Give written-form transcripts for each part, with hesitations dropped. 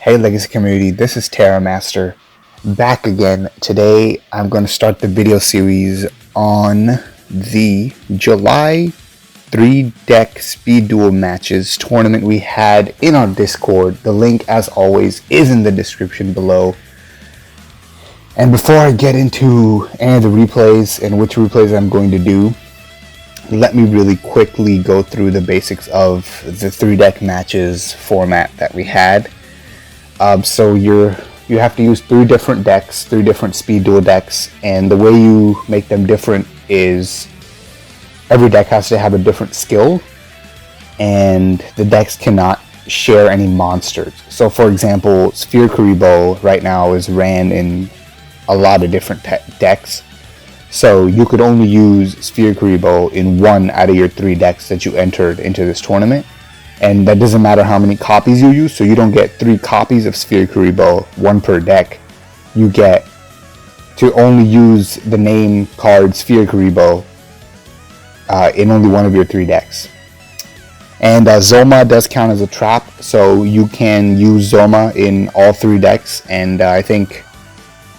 Hey Legacy community, this is Terramaster back again. Today I'm going to start the video series on the July 3-deck speed duel matches tournament we had in our Discord. The link, as always, is in the description below. And before I get into any of the replays and which replays I'm going to do, let me really quickly go through the basics of the 3-deck matches format that we had. So you have to use 3 different decks, 3 different speed duel decks, and the way you make them different is every deck has to have a different skill, and the decks cannot share any monsters. So for example, Sphere Kuriboh right now is ran in a lot of different decks, so you could only use Sphere Kuriboh in 1 out of your 3 decks that you entered into this tournament. And that doesn't matter how many copies you use, so you don't get 3 copies of Sphere Kuriboh, 1 per deck. You get to only use the name card Sphere Kuriboh in only 1 of your 3 decks. And Zoma does count as a trap, so you can use Zoma in all 3 decks, and I think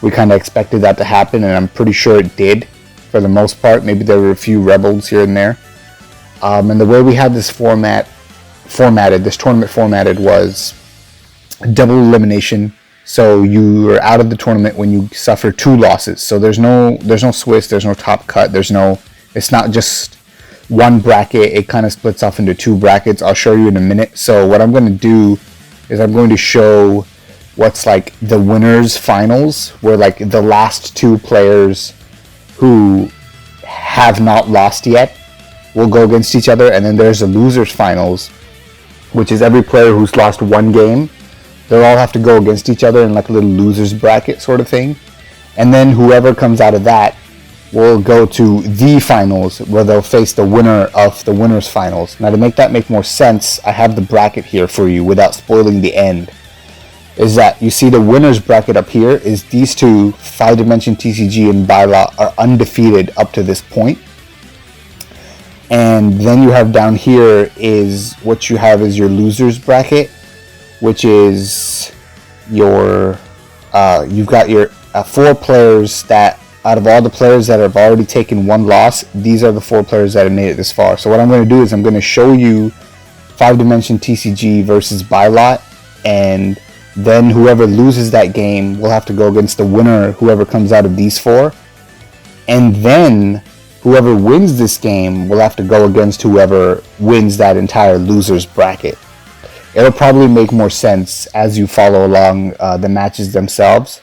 we kind of expected that to happen, and I'm pretty sure it did for the most part. Maybe there were a few rebels here and there. And the way we had this this tournament formatted was double elimination. So you are out of the tournament when you suffer 2 losses. So there's no Swiss, there's no top cut, it's not just 1 bracket. It kind of splits off into 2 brackets. I'll show you in a minute. So what I'm going to do is I'm going to show what's like the winners finals, where like the last 2 players who have not lost yet will go against each other, and then there's the losers finals, which is every player who's lost 1 game. They'll all have to go against each other in like a little losers bracket sort of thing. And then whoever comes out of that will go to the finals, where they'll face the winner of the winners finals. Now to make that make more sense, I have the bracket here for you without spoiling the end. Is that you see the winners bracket up here is these 2, FivedimensionTCG and Bylot, are undefeated up to this point. And then you have down here is what you have is your losers bracket, which is your you've got your 4 players that out of all the players that have already taken 1 loss, these are the 4 players that have made it this far. So what I'm going to do is I'm going to show you FivedimensionTCG versus Bylot, and then whoever loses that game will have to go against the winner, whoever comes out of these 4, and then whoever wins this game will have to go against whoever wins that entire losers bracket. It'll probably make more sense as you follow along the matches themselves.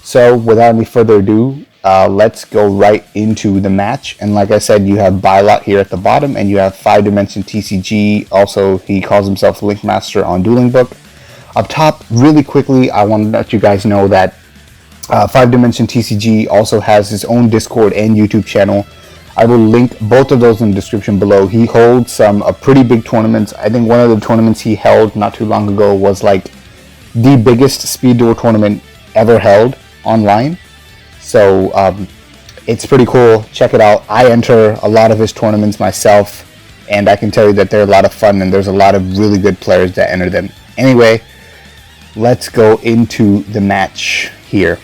So without any further ado, let's go right into the match. And like I said, you have Bylot here at the bottom, and you have FivedimensionTCG. Also, he calls himself Linkmaster on Dueling Book. Up top, really quickly, I want to let you guys know that FivedimensionTCG also has his own Discord and YouTube channel. I will link both of those in the description below. He holds some pretty big tournaments. I think one of the tournaments he held not too long ago was like the biggest speed duel tournament ever held online. So it's pretty cool. Check it out. I enter a lot of his tournaments myself, and I can tell you that they're a lot of fun, and there's a lot of really good players that enter them. Anyway, let's go into the match here.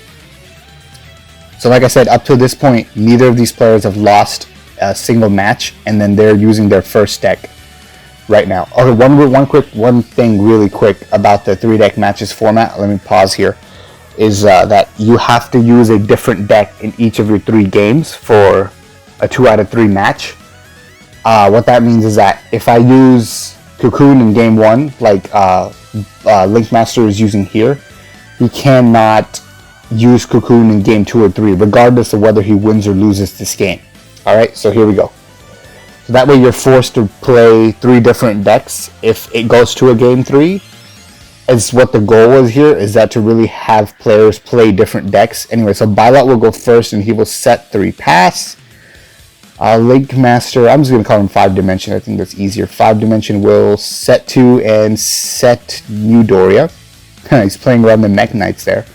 So like I said, up to this point, neither of these players have lost a single match, and then they're using their first deck right now. Okay, one thing really quick about the 3-deck matches format, let me pause here, is that you have to use a different deck in each of your 3 games for a 2 out of 3 match. What that means is that if I use Cocoon in game 1, like Linkmaster is using here, he cannot use Cocoon in game 2 or 3, regardless of whether he wins or loses this game. Alright, so here we go. So that way you're forced to play 3 different decks if it goes to a game 3. As what the goal was here, is that to really have players play different decks. Anyway, so Bylot will go first, and he will set 3 pass. Linkmaster, I'm just going to call him 5 Dimension, I think that's easier. 5 Dimension will set 2 and set New Doria. He's playing around the Mech Knights there.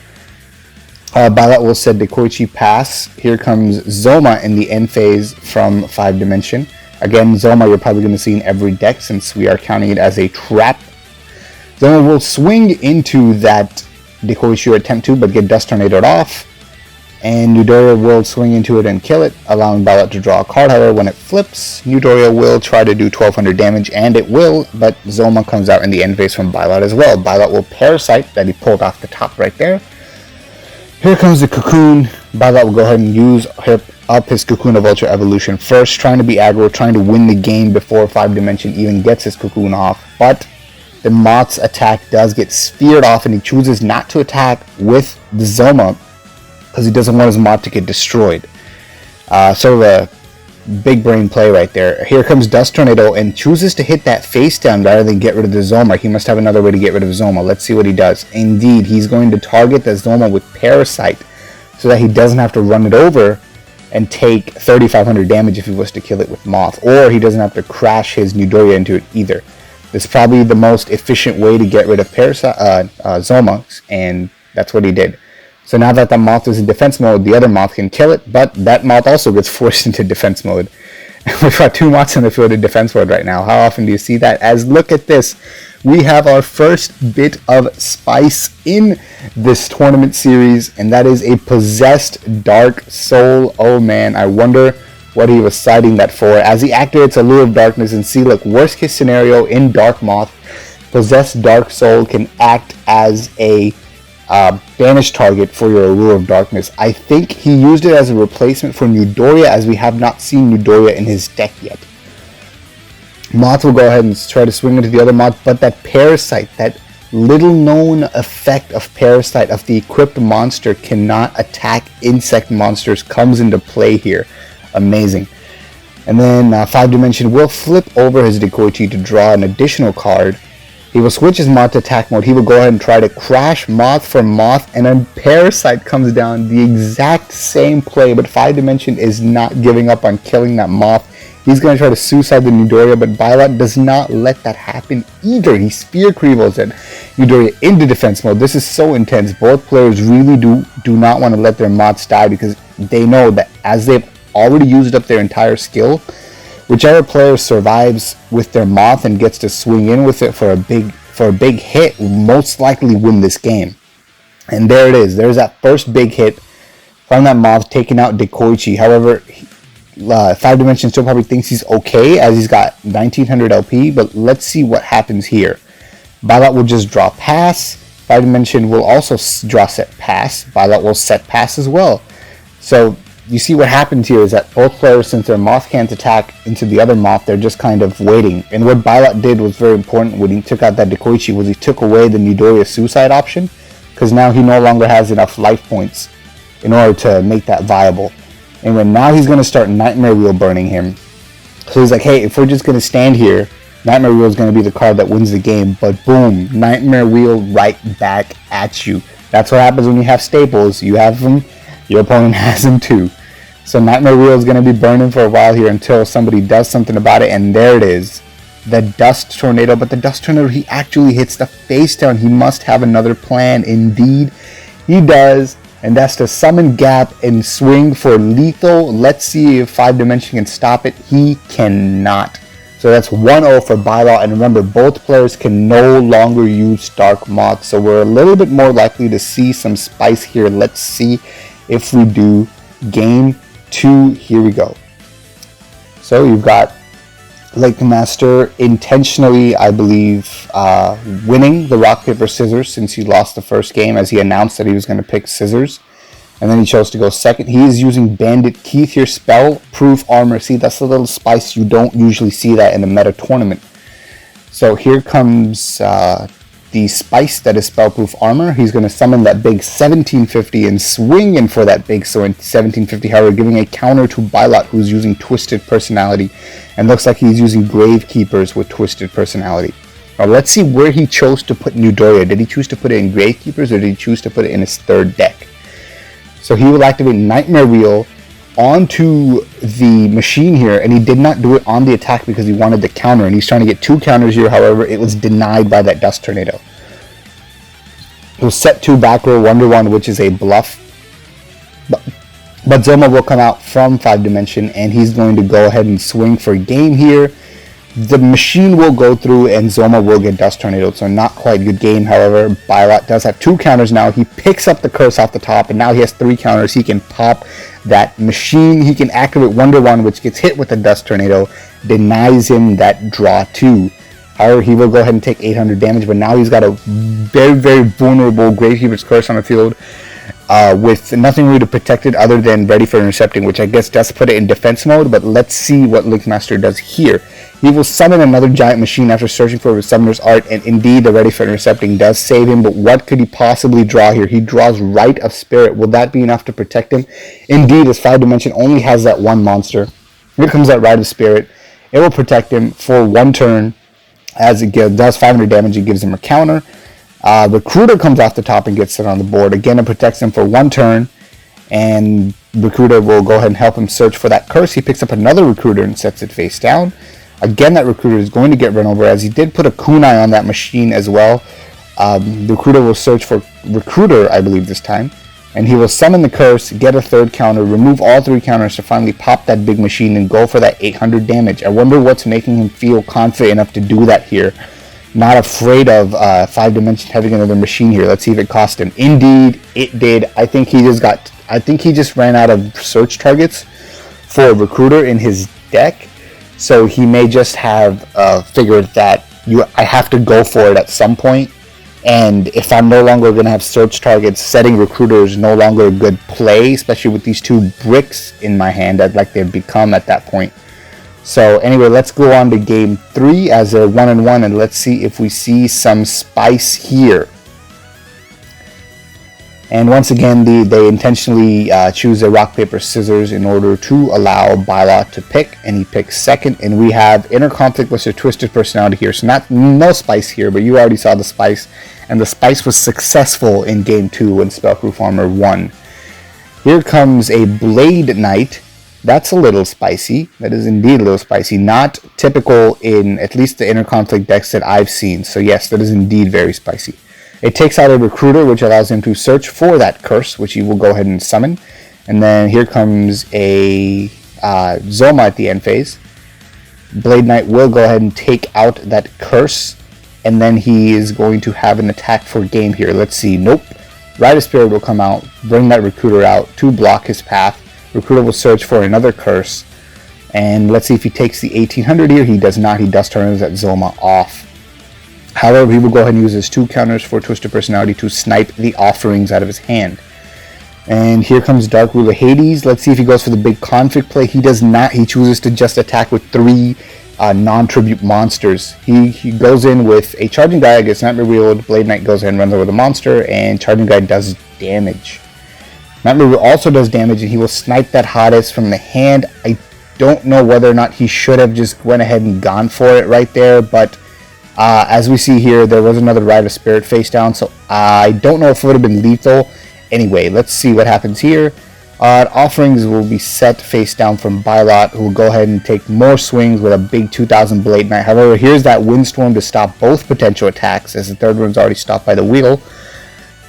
Bylot will set Dekoichi pass. Here comes Zoma in the end phase from 5 Dimension. Again, Zoma you're probably going to see in every deck since we are counting it as a trap. Zoma will swing into that Dekoichi attempt to, but get Dust Tornadoed off. And Yugioh will swing into it and kill it, allowing Bylot to draw a card. However, when it flips, Yugioh will try to do 1200 damage, and it will, but Zoma comes out in the end phase from Bylot as well. Bylot will Parasite that he pulled off the top right there. Here comes the Cocoon. Bylot will go ahead and use up his Cocoon of Ultra Evolution first, trying to be aggro, trying to win the game before 5-Dimension even gets his Cocoon off. But the Moth's attack does get speared off, and he chooses not to attack with the Zoma because he doesn't want his Moth to get destroyed. Sort of a big brain play right there. Here comes Dust Tornado and chooses to hit that face down rather than get rid of the Zoma. He must have another way to get rid of Zoma. Let's see what he does. Indeed, he's going to target the Zoma with Parasite so that he doesn't have to run it over and take 3500 damage if he was to kill it with Moth, or he doesn't have to crash his Yugioh into it either. This is probably the most efficient way to get rid of Zoma, and that's what he did. So now that the Moth is in defense mode, the other Moth can kill it, but that Moth also gets forced into defense mode. We've got 2 Moths in the field in defense mode right now. How often do you see that? As look at this, we have our first bit of spice in this tournament series, and that is a possessed Dark Soul. Oh man, I wonder what he was citing that for. As he activates a Lure of Darkness, and see, look, worst case scenario in Dark Moth, possessed Dark Soul can act as a banish target for your Allure of Darkness. I think he used it as a replacement for Yugioh, as we have not seen Yugioh in his deck yet. Moth will go ahead and try to swing into the other Moth, but that Parasite, that little known effect of Parasite of the equipped monster cannot attack insect monsters, comes into play here. Amazing. And then 5-Dimension will flip over his Dekoichi to draw an additional card. He will switch his Moth to attack mode. He will go ahead and try to crash Moth for Moth, and then Parasite comes down. The exact same play, but 5-Dimension is not giving up on killing that Moth. He's going to try to suicide the Yugioh, but Bylot does not let that happen either. He Spear Creevils it Yugioh into defense mode. This is so intense. Both players really do not want to let their Moths die, because they know that as they've already used up their entire skill, whichever player survives with their Moth and gets to swing in with it for a big hit will most likely win this game. And there it is. There's that first big hit from that Moth, taking out Dekoichi. However, 5-Dimension still probably thinks he's okay, as he's got 1900 LP, but let's see what happens here. Bylot will just draw pass. 5-Dimension will also draw set pass. Bylot will set pass as well. So you see what happens here is that both players, since their Moth can't attack into the other Moth, they're just kind of waiting. And what Bylot did was very important when he took out that Dekoichi, was he took away the Yugioh suicide option, because now he no longer has enough life points in order to make that viable. And when now he's going to start Nightmare Wheel burning him. So he's like, hey, if we're just going to stand here, Nightmare Wheel is going to be the card that wins the game. But boom, Nightmare Wheel right back at you. That's what happens when you have staples. You have them, your opponent has them too. So Nightmare Wheel is going to be burning for a while here until somebody does something about it. And there it is, the Dust Tornado. But the Dust Tornado, he actually hits the face down. He must have another plan. Indeed, he does. And that's to summon Gap and swing for lethal. Let's see if 5-Dimension can stop it. He cannot. So that's 1-0 for Bylot. And remember, both players can no longer use Dark Moth. So we're a little bit more likely to see some spice here. Let's see if we do. Game 2, here we go. So you've got Lake Master intentionally, I believe, winning the rock, paper, scissors since he lost the first game, as he announced that he was going to pick scissors. And then he chose to go second. He is using Bandit Keith here, spell proof armor. See, that's a little spice. You don't usually see that in a meta tournament. So here comes the spice that is spellproof armor. He's going to summon that big 1750 and swing in for that big 1750, however, giving a counter to Bylot, who's using Twisted Personality, and looks like he's using Gravekeepers with Twisted Personality. Now let's see where he chose to put Yugioh. Did he choose to put it in Gravekeepers, or did he choose to put it in his third deck? So he will activate Nightmare Wheel onto the machine here, and he did not do it on the attack because he wanted the counter, and he's trying to get 2 counters here. However, it was denied by that Dust Tornado. He'll set 2 back row Wonder Wand, which is a bluff, but Zoma will come out from 5-Dimension, and he's going to go ahead and swing for game here. The machine will go through and Zoma will get Dust Tornado, so not quite a good game. However, Bylot does have 2 counters now. He picks up the curse off the top, and now he has 3 counters. He can pop that machine. He can activate Wonder One, which gets hit with the Dust Tornado, denies him that draw 2. However, he will go ahead and take 800 damage, but now he's got a very, very vulnerable Gravekeeper's Curse on the field with nothing really to protect it other than Ready for Intercepting, which I guess does put it in defense mode, but let's see what Linkmaster does here. He will summon another giant machine after searching for his summoner's art, and indeed the Ready for Intercepting does save him, but what could he possibly draw here? He draws Rite of Spirit. Will that be enough to protect him? Indeed, his 5 dimension only has that one monster. Here comes that Rite of Spirit. It will protect him for 1 turn. As it does 500 damage, it gives him a counter. Recruiter comes off the top and gets it on the board. Again, it protects him for 1 turn, and Recruiter will go ahead and help him search for that curse. He picks up another Recruiter and sets it face down. Again, that Recruiter is going to get run over, as he did put a kunai on that machine as well. Recruiter will search for Recruiter, I believe, this time. And he will summon the curse, get a 3rd counter, remove all 3 counters to finally pop that big machine and go for that 800 damage. I wonder what's making him feel confident enough to do that here. Not afraid of 5 dimension having another machine here. Let's see if it cost him. Indeed, it did. I think he just ran out of search targets for a Recruiter in his deck. So he may just have figured that I have to go for it at some point. And if I'm no longer going to have search targets, setting Recruiter is no longer a good play, especially with these 2 bricks in my hand, like they've become at that point. So anyway, let's go on to game 3 as they're 1-1, and let's see if we see some spice here. And once again, they intentionally choose a rock, paper, scissors in order to allow Bylot to pick, and he picks 2nd. And we have Inner Conflict with a Twisted Personality here. So no spice here, but you already saw the spice. And the spice was successful in game 2 when Spellproof Armor won. Here comes a Blade Knight. That's a little spicy. That is indeed a little spicy. Not typical in at least the Inner Conflict decks that I've seen. So yes, that is indeed very spicy. It takes out a Recruiter, which allows him to search for that curse, which he will go ahead and summon. And then here comes a Zoma at the end phase. Blade Knight will go ahead and take out that curse, and then he is going to have an attack for game here. Let's see. Nope. Rite of Spirit will come out, bring that Recruiter out to block his path. Recruiter will search for another curse, and let's see if he takes the 1800 here. He does not. He Dust Tornadoes that Zoma off. However, he will go ahead and use his 2 counters for Twisted Personality to snipe the offerings out of his hand. And here comes Dark Ruler Hades. Let's see if he goes for the big conflict play. He does not. He chooses to just attack with 3 non-tribute monsters. He goes in with a Charging Guy, gets not revealed. Blade Knight goes ahead and runs over the monster, and Charging Guy does damage. Nightmare also does damage, and he will snipe that Hades from the hand. I don't know whether or not he should have just went ahead and gone for it right there, but as we see here, there was another Rite of Spirit face down, so I don't know if it would have been lethal. Anyway, let's see what happens here. Offerings will be set face down from Bylot, who will go ahead and take more swings with a big 2000 Blade Knight. However, here's that Windstorm to stop both potential attacks, as the 3rd one's already stopped by the wheel.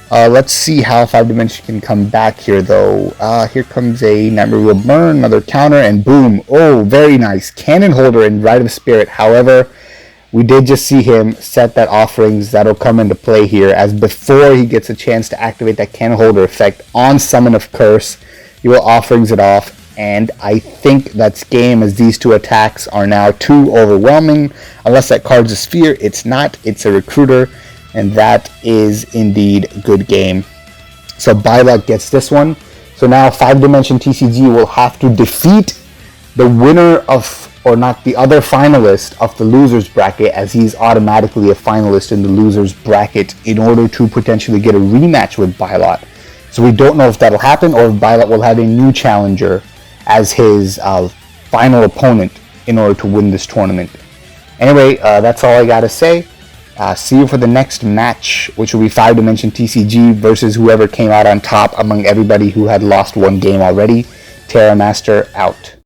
Let's see how 5 Dimension can come back here, though. Here comes a Nightmare Will Burn, another counter, and boom. Oh, very nice. Cannon Holder and Rite of Spirit. However, we did just see him set that Offerings. That'll come into play here, as before he gets a chance to activate that Cannon Holder effect on Summon of Curse, he will Offerings it off, and I think that's game, as these 2 attacks are now too overwhelming. Unless that card's a Sphere, it's not. It's a Recruiter, and that is indeed good game. So Bylot gets this one. So now 5-Dimension-TCG will have to defeat the winner of, or not, the other finalist of the loser's bracket, as he's automatically a finalist in the loser's bracket, in order to potentially get a rematch with Bylot. So we don't know if that'll happen, or if Bylot will have a new challenger as his final opponent in order to win this tournament. Anyway, that's all I gotta say. See you for the next match, which will be 5-Dimension-TCG versus whoever came out on top among everybody who had lost 1 game already. Terramaster out.